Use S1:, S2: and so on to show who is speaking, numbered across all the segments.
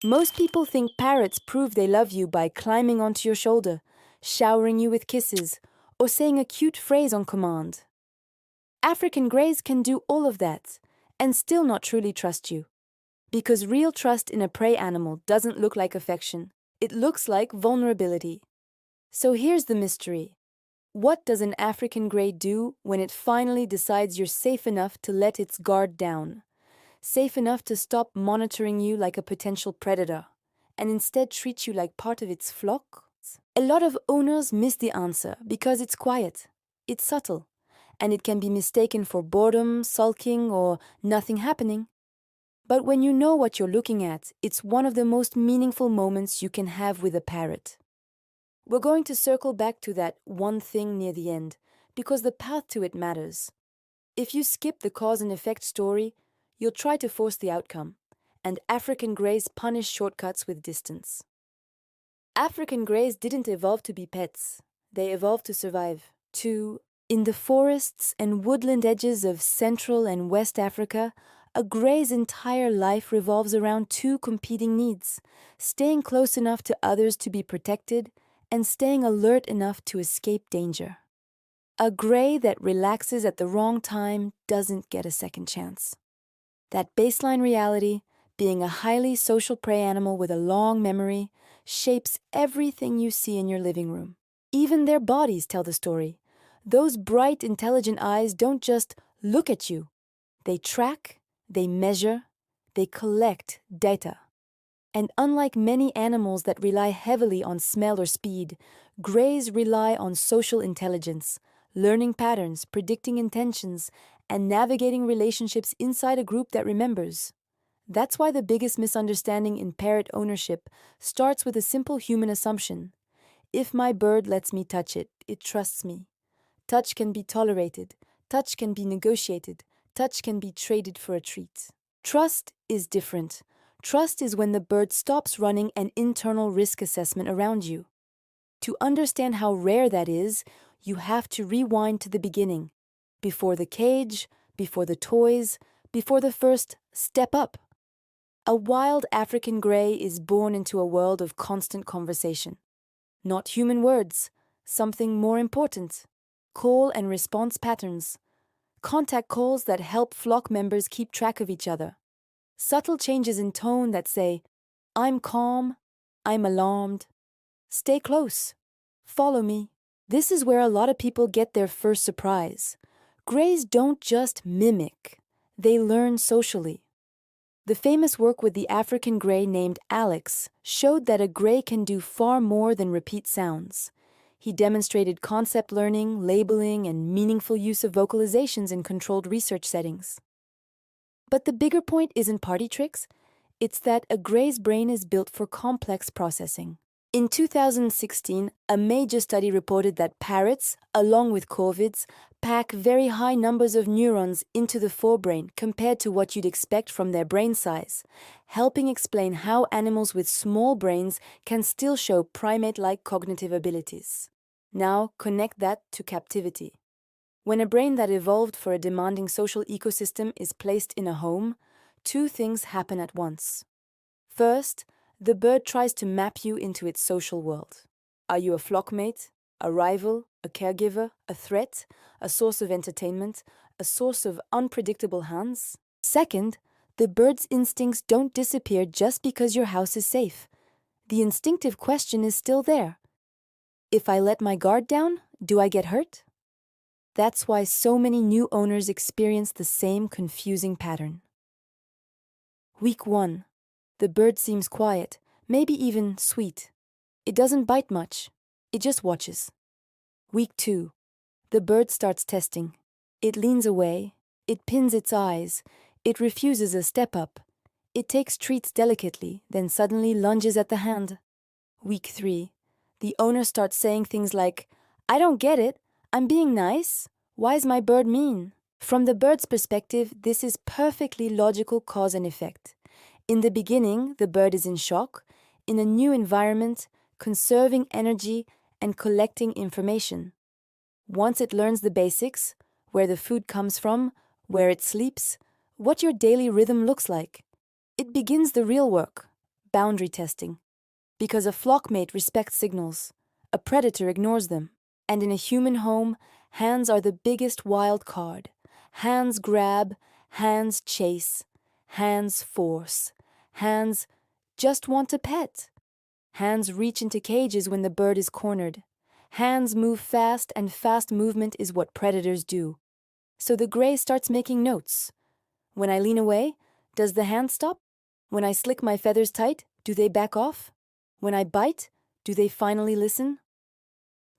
S1: Most people think parrots prove they love you by climbing onto your shoulder, showering you with kisses, or saying a cute phrase on command. African greys can do all of that and still not truly trust you. Because real trust in a prey animal doesn't look like affection, it looks like vulnerability. So here's the mystery. What does an African grey do when it finally decides you're safe enough to let its guard down? Safe enough to stop monitoring you like a potential predator, and instead treat you like part of its flock? A lot of owners miss the answer because it's quiet, it's subtle, and it can be mistaken for boredom, sulking, or nothing happening. But when you know what you're looking at, it's one of the most meaningful moments you can have with a parrot. We're going to circle back to that one thing near the end, because the path to it matters. If you skip the cause and effect story, you'll try to force the outcome, and African greys punish shortcuts with distance. African greys didn't evolve to be pets. They evolved to survive. In the forests and woodland edges of Central and West Africa, a grey's entire life revolves around two competing needs: staying close enough to others to be protected and staying alert enough to escape danger. A grey that relaxes at the wrong time doesn't get a second chance. That baseline reality, being a highly social prey animal with a long memory, shapes everything you see in your living room. Even their bodies tell the story. Those bright, intelligent eyes don't just look at you. They track, they measure, they collect data. And unlike many animals that rely heavily on smell or speed, greys rely on social intelligence, learning patterns, predicting intentions, and navigating relationships inside a group that remembers. That's why the biggest misunderstanding in parrot ownership starts with a simple human assumption. If my bird lets me touch it, it trusts me. Touch can be tolerated, touch can be negotiated, touch can be traded for a treat. Trust is different. Trust is when the bird stops running an internal risk assessment around you. To understand how rare that is, you have to rewind to the beginning, before the cage, before the toys, before the first step up. A wild African grey is born into a world of constant conversation. Not human words, something more important: call and response patterns. Contact calls that help flock members keep track of each other. Subtle changes in tone that say, "I'm calm, I'm alarmed, stay close, follow me." This is where a lot of people get their first surprise. Greys don't just mimic, they learn socially. The famous work with the African grey named Alex showed that a grey can do far more than repeat sounds. He demonstrated concept learning, labeling, and meaningful use of vocalizations in controlled research settings. But the bigger point isn't party tricks, it's that a grey's brain is built for complex processing. In 2016, a major study reported that parrots, along with corvids, pack very high numbers of neurons into the forebrain compared to what you'd expect from their brain size, helping explain how animals with small brains can still show primate-like cognitive abilities. Now, connect that to captivity. When a brain that evolved for a demanding social ecosystem is placed in a home, two things happen at once. First, the bird tries to map you into its social world. Are you a flockmate, a rival, a caregiver, a threat, a source of entertainment, a source of unpredictable hands? Second, the bird's instincts don't disappear just because your house is safe. The instinctive question is still there. If I let my guard down, do I get hurt? That's why so many new owners experience the same confusing pattern. Week 1. The bird seems quiet, maybe even sweet. It doesn't bite much. It just watches. Week 2. The bird starts testing. It leans away. It pins its eyes. It refuses a step up. It takes treats delicately, then suddenly lunges at the hand. Week 3. The owner starts saying things like, "I don't get it. I'm being nice. Why's my bird mean?" From the bird's perspective, this is perfectly logical cause and effect. In the beginning, the bird is in shock, in a new environment, conserving energy and collecting information. Once it learns the basics, where the food comes from, where it sleeps, what your daily rhythm looks like, it begins the real work: boundary testing. Because a flockmate respects signals, a predator ignores them. And in a human home, hands are the biggest wild card. Hands grab, hands chase, hands force, hands just want a pet. Hands reach into cages when the bird is cornered. Hands move fast, and fast movement is what predators do. So the gray starts making notes. When I lean away, does the hand stop? When I slick my feathers tight, do they back off? When I bite, do they finally listen?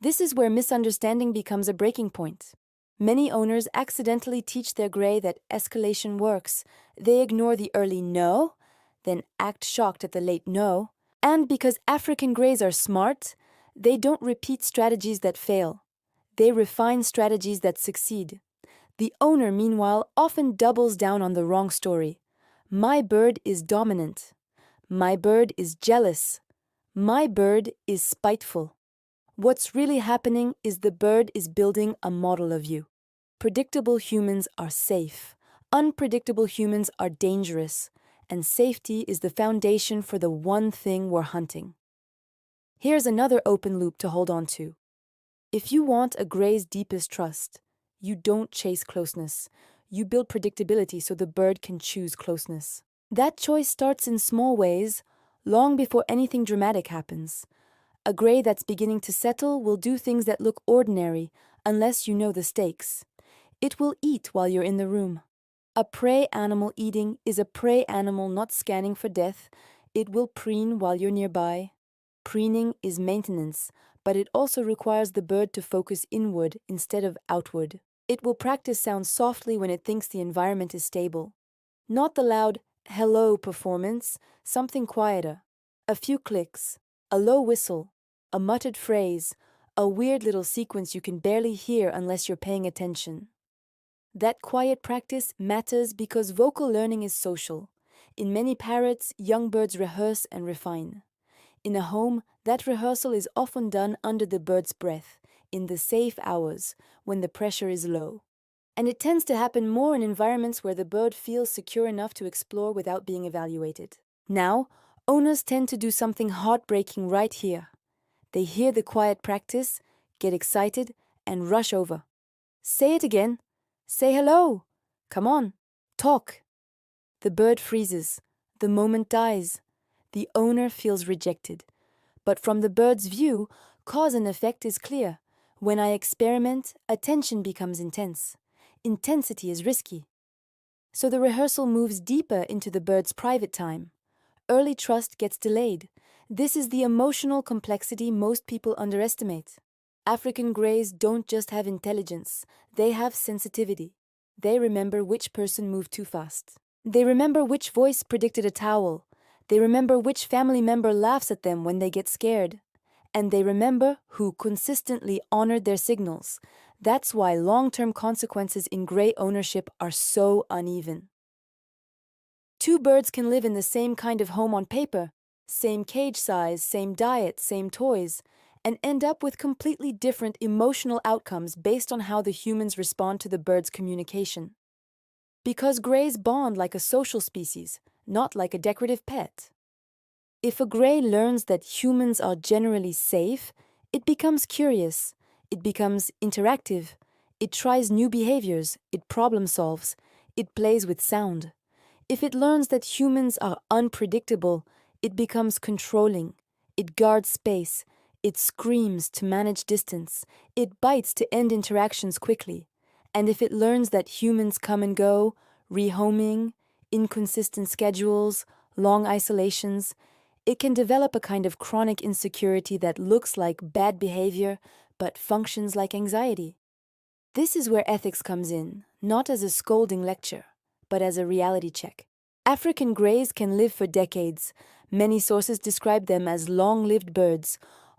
S1: This is where misunderstanding becomes a breaking point. Many owners accidentally teach their gray that escalation works. They ignore the early no, then act shocked at the late no. And because African greys are smart, they don't repeat strategies that fail. They refine strategies that succeed. The owner, meanwhile, often doubles down on the wrong story. My bird is dominant. My bird is jealous. My bird is spiteful. What's really happening is the bird is building a model of you. Predictable humans are safe. Unpredictable humans are dangerous. And safety is the foundation for the one thing we're hunting. Here's another open loop to hold on to. If you want a gray's deepest trust, you don't chase closeness. You build predictability so the bird can choose closeness. That choice starts in small ways, long before anything dramatic happens. A gray that's beginning to settle will do things that look ordinary unless you know the stakes. It will eat while you're in the room. A prey animal eating is a prey animal not scanning for death. It will preen while you're nearby. Preening is maintenance, but it also requires the bird to focus inward instead of outward. It will practice sound softly when it thinks the environment is stable. Not the loud hello performance, something quieter. A few clicks, a low whistle, a muttered phrase, a weird little sequence you can barely hear unless you're paying attention. That quiet practice matters because vocal learning is social. In many parrots, young birds rehearse and refine. In a home, that rehearsal is often done under the bird's breath, in the safe hours, when the pressure is low. And it tends to happen more in environments where the bird feels secure enough to explore without being evaluated. Now, owners tend to do something heartbreaking right here. They hear the quiet practice, get excited, and rush over. Say it again. Say hello. Come on. Talk. The bird freezes. The moment dies. The owner feels rejected. But from the bird's view, cause and effect is clear. When I experiment, attention becomes intense. Intensity is risky. So the rehearsal moves deeper into the bird's private time. Early trust gets delayed. This is the emotional complexity most people underestimate. African greys don't just have intelligence, they have sensitivity. They remember which person moved too fast. They remember which voice predicted a towel. They remember which family member laughs at them when they get scared. And they remember who consistently honored their signals. That's why long-term consequences in gray ownership are so uneven. Two birds can live in the same kind of home on paper, same cage size, same diet, same toys, and end up with completely different emotional outcomes based on how the humans respond to the bird's communication. Because greys bond like a social species, not like a decorative pet. If a gray learns that humans are generally safe, it becomes curious, it becomes interactive, it tries new behaviors, it problem solves, it plays with sound. If it learns that humans are unpredictable, it becomes controlling, it guards space, it screams to manage distance, it bites to end interactions quickly. And if it learns that humans come and go, rehoming, inconsistent schedules, long isolations, it can develop a kind of chronic insecurity that looks like bad behavior but functions like anxiety. This is where ethics comes in, not as a scolding lecture, but as a reality check. African greys can live for decades. Many sources describe them as long-lived birds,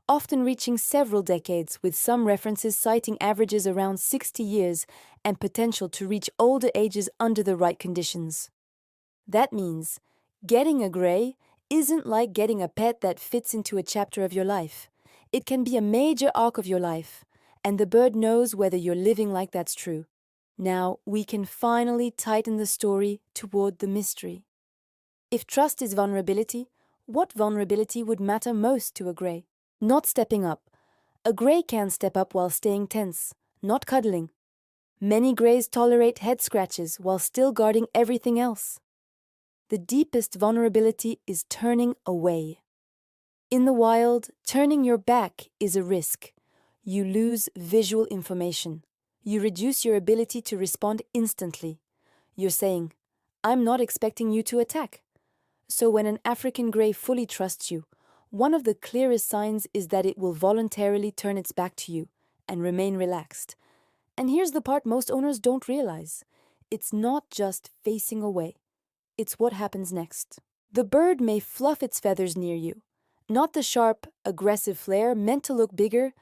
S1: often reaching several decades, with some references citing averages around 60 years and potential to reach older ages under the right conditions. That means getting a gray isn't like getting a pet that fits into a chapter of your life. It can be a major arc of your life, and the bird knows whether you're living like that's true. Now we can finally tighten the story toward the mystery. If trust is vulnerability, What vulnerability would matter most to a gray? Not stepping up. A gray can step up while staying tense, not cuddling. Many grays tolerate head scratches while still guarding everything else. The deepest vulnerability is turning away. In the wild, turning your back is a risk. You lose visual information. You reduce your ability to respond instantly. You're saying, "I'm not expecting you to attack." So when an African gray fully trusts you, one of the clearest signs is that it will voluntarily turn its back to you and remain relaxed. And here's the part most owners don't realize. It's not just facing away. It's what happens next. The bird may fluff its feathers near you. Not the sharp, aggressive flare meant to look bigger,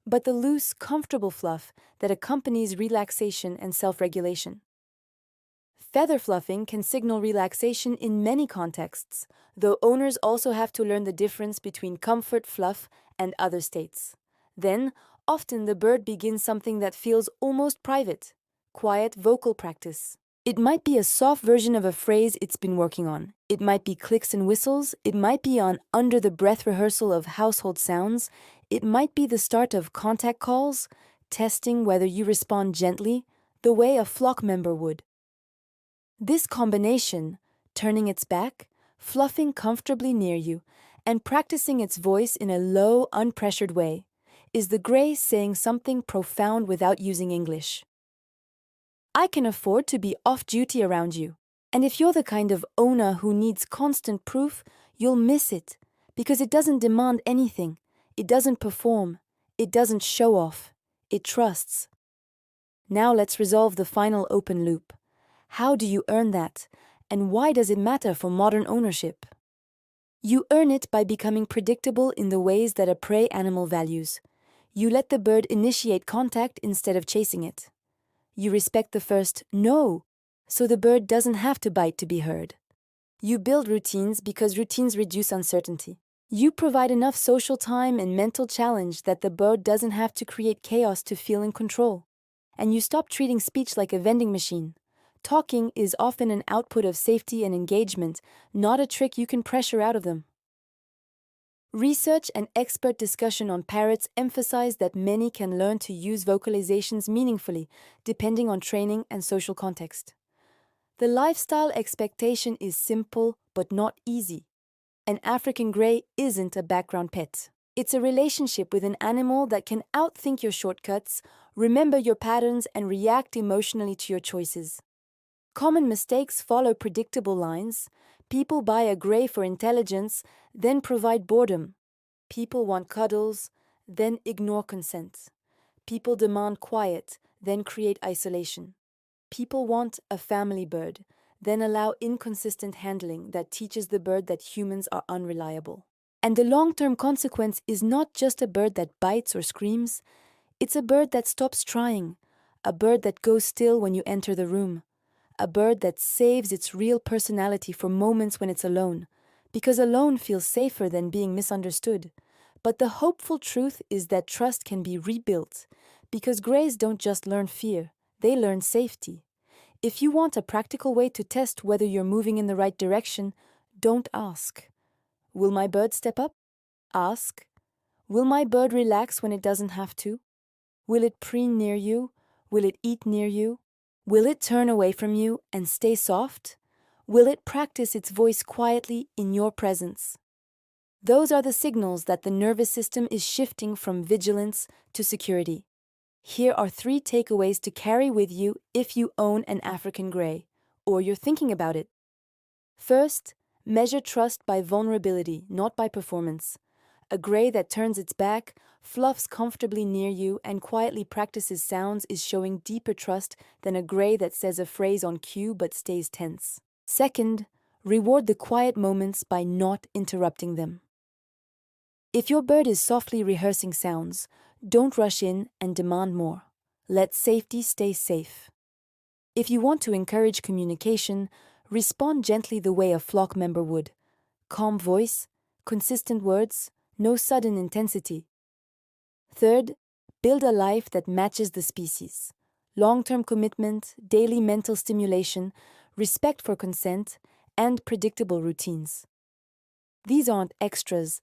S1: but the loose, comfortable fluff that accompanies relaxation and self-regulation. Feather fluffing can signal relaxation in many contexts, though owners also have to learn the difference between comfort fluff and other states. Then, often the bird begins something that feels almost private, quiet vocal practice. It might be a soft version of a phrase it's been working on. It might be clicks and whistles. It might be an under-the-breath rehearsal of household sounds. It might be the start of contact calls, testing whether you respond gently, the way a flock member would. This combination, turning its back, fluffing comfortably near you, and practicing its voice in a low, unpressured way, is the gray saying something profound without using English. I can afford to be off-duty around you. And if you're the kind of owner who needs constant proof, you'll miss it, because it doesn't demand anything. It doesn't perform. It doesn't show off. It trusts. Now let's resolve the final open loop. How do you earn that? And why does it matter for modern ownership? You earn it by becoming predictable in the ways that a prey animal values. You let the bird initiate contact instead of chasing it. You respect the first no, so the bird doesn't have to bite to be heard. You build routines because routines reduce uncertainty. You provide enough social time and mental challenge that the bird doesn't have to create chaos to feel in control. And you stop treating speech like a vending machine. Talking is often an output of safety and engagement, not a trick you can pressure out of them. Research and expert discussion on parrots emphasize that many can learn to use vocalizations meaningfully, depending on training and social context. The lifestyle expectation is simple but not easy. An African gray isn't a background pet. It's a relationship with an animal that can outthink your shortcuts, remember your patterns, and react emotionally to your choices. Common mistakes follow predictable lines. People buy a gray for intelligence, then provide boredom. People want cuddles, then ignore consent. People demand quiet, then create isolation. People want a family bird, then allow inconsistent handling that teaches the bird that humans are unreliable. And the long-term consequence is not just a bird that bites or screams, it's a bird that stops trying, a bird that goes still when you enter the room, a bird that saves its real personality for moments when it's alone, because alone feels safer than being misunderstood. But the hopeful truth is that trust can be rebuilt, because grays don't just learn fear, they learn safety. If you want a practical way to test whether you're moving in the right direction, don't ask, "Will my bird step up?" Ask, "Will my bird relax when it doesn't have to? Will it preen near you? Will it eat near you? Will it turn away from you and stay soft? Will it practice its voice quietly in your presence?" Those are the signals that the nervous system is shifting from vigilance to security. Here are 3 takeaways to carry with you if you own an African gray, or you're thinking about it. First, measure trust by vulnerability, not by performance. A gray that turns its back, fluffs comfortably near you, and quietly practices sounds is showing deeper trust than a gray that says a phrase on cue but stays tense. Second, reward the quiet moments by not interrupting them. If your bird is softly rehearsing sounds, don't rush in and demand more. Let safety stay safe. If you want to encourage communication, respond gently the way a flock member would. Calm voice, consistent words, no sudden intensity. Third, build a life that matches the species. Long-term commitment, daily mental stimulation, respect for consent, and predictable routines. These aren't extras.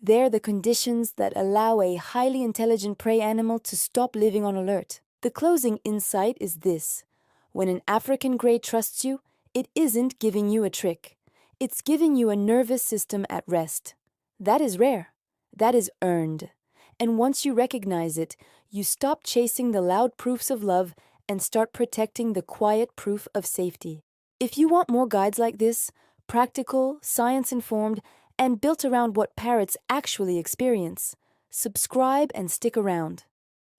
S1: They're the conditions that allow a highly intelligent prey animal to stop living on alert. The closing insight is this: when an African grey trusts you, it isn't giving you a trick. It's giving you a nervous system at rest. That is rare. That is earned. And once you recognize it, you stop chasing the loud proofs of love and start protecting the quiet proof of safety. If you want more guides like this, practical, science-informed, and built around what parrots actually experience, subscribe and stick around.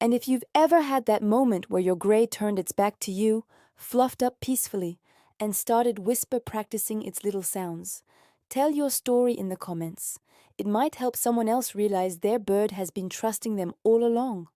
S1: And if you've ever had that moment where your grey turned its back to you, fluffed up peacefully, and started whisper practicing its little sounds, tell your story in the comments. It might help someone else realize their bird has been trusting them all along.